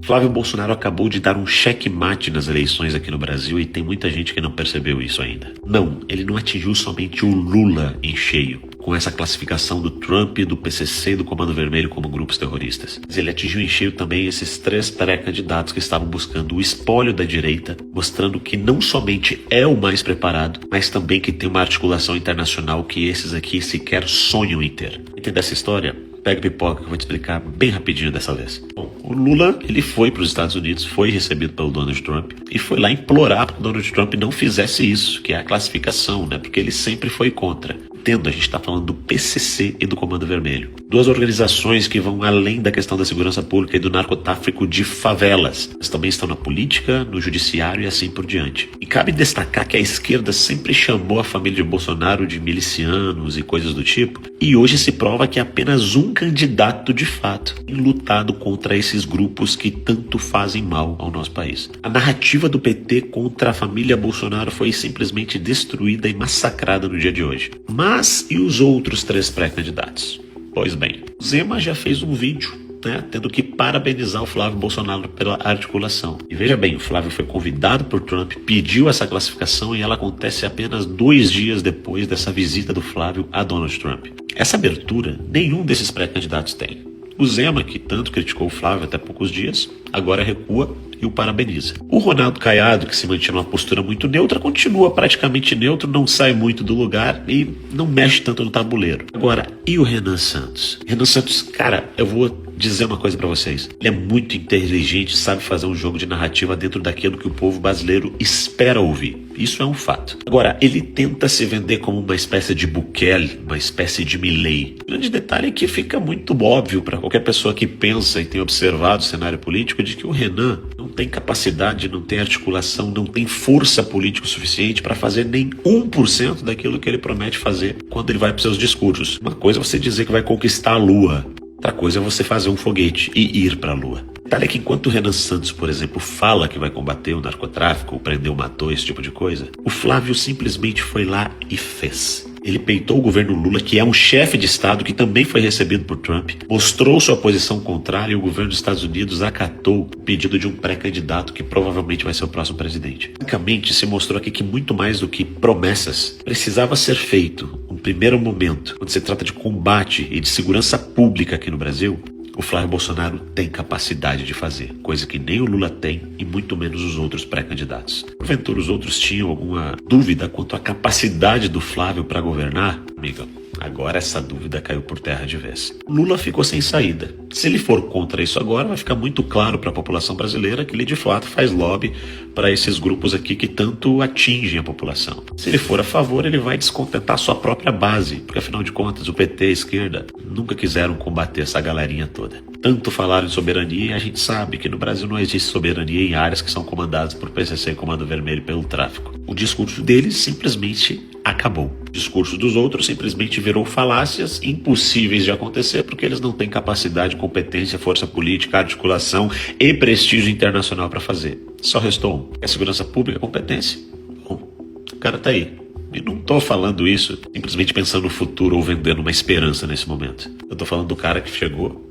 Flávio Bolsonaro acabou de dar um checkmate nas eleições aqui no Brasil e tem muita gente que não percebeu isso ainda. Não, ele não atingiu somente o Lula em cheio, com essa classificação do Trump, do PCC e do Comando Vermelho como grupos terroristas. Mas ele atingiu em cheio também esses 3 pré-candidatos que estavam buscando o espólio da direita, mostrando que não somente é o mais preparado, mas também que tem uma articulação internacional que esses aqui sequer sonham em ter. Entender essa história? Pega pipoca que eu vou te explicar bem rapidinho dessa vez. Bom, o Lula, ele foi para os Estados Unidos, foi recebido pelo Donald Trump e foi lá implorar para que o Donald Trump não fizesse isso, que é a classificação, né? Porque ele sempre foi contra. Entendo, a gente está falando do PCC e do Comando Vermelho. 2 organizações que vão além da questão da segurança pública e do narcotráfico de favelas. Mas também estão na política, no judiciário e assim por diante. E cabe destacar que a esquerda sempre chamou a família de Bolsonaro de milicianos e coisas do tipo. E hoje se prova que é apenas um candidato de fato tem lutado contra esses grupos que tanto fazem mal ao nosso país. A narrativa do PT contra a família Bolsonaro foi simplesmente destruída e massacrada no dia de hoje. Mas e os outros 3 pré-candidatos? Pois bem, o Zema já fez um vídeo, né, tendo que parabenizar o Flávio Bolsonaro pela articulação. E veja bem, o Flávio foi convidado por Trump, pediu essa classificação e ela acontece apenas 2 dias depois dessa visita do Flávio a Donald Trump. Essa abertura nenhum desses pré-candidatos tem. O Zema, que tanto criticou o Flávio até poucos dias, agora recua e o parabeniza. O Ronaldo Caiado, que se mantinha numa postura muito neutra, continua praticamente neutro, não sai muito do lugar e não mexe tanto no tabuleiro. Agora, e o Renan Santos? Renan Santos, cara, eu vou dizer uma coisa pra vocês. Ele é muito inteligente, sabe fazer um jogo de narrativa dentro daquilo que o povo brasileiro espera ouvir. Isso é um fato. Agora, ele tenta se vender como uma espécie de Bukele, uma espécie de Milei. O grande detalhe é que fica muito óbvio para qualquer pessoa que pensa e tem observado o cenário político de que o Renan não tem capacidade, não tem articulação, não tem força política suficiente para fazer nem 1% daquilo que ele promete fazer quando ele vai para seus discursos. Uma coisa é você dizer que vai conquistar a Lua. Outra coisa é você fazer um foguete e ir para a Lua. Detalhe é que enquanto o Renan Santos, por exemplo, fala que vai combater o narcotráfico, prendeu, matou, esse tipo de coisa, o Flávio simplesmente foi lá e fez. Ele peitou o governo Lula, que é um chefe de Estado que também foi recebido por Trump, mostrou sua posição contrária e o governo dos Estados Unidos acatou o pedido de um pré-candidato que provavelmente vai ser o próximo presidente. Basicamente, se mostrou aqui que muito mais do que promessas precisava ser feito um primeiro momento, quando se trata de combate e de segurança pública aqui no Brasil. O Flávio Bolsonaro tem capacidade de fazer, coisa que nem o Lula tem e muito menos os outros pré-candidatos. Porventura os outros tinham alguma dúvida quanto à capacidade do Flávio para governar? Amiga, agora essa dúvida caiu por terra de vez. Lula ficou sem saída. Se ele for contra isso agora, vai ficar muito claro para a população brasileira que ele de fato faz lobby para esses grupos aqui que tanto atingem a população. Se ele for a favor, ele vai descontentar sua própria base, porque afinal de contas o PT e a esquerda nunca quiseram combater essa galerinha toda. Tanto falaram em soberania e a gente sabe que no Brasil não existe soberania em áreas que são comandadas por PCC e Comando Vermelho pelo tráfico. O discurso deles simplesmente acabou. O discurso dos outros simplesmente virou falácias impossíveis de acontecer porque eles não têm capacidade, competência, força política, articulação e prestígio internacional para fazer. Só restou um. É segurança pública, competência? Bom, o cara tá aí. E não tô falando isso simplesmente pensando no futuro ou vendendo uma esperança nesse momento. Eu tô falando do cara que chegou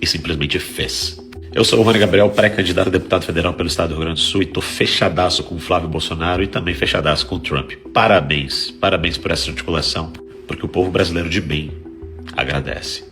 e simplesmente fez. Eu sou o Rony Gabriel, pré-candidato a deputado federal pelo estado do Rio Grande do Sul e tô fechadaço com o Flávio Bolsonaro e também fechadaço com o Trump. Parabéns, parabéns por essa articulação, porque o povo brasileiro de bem agradece.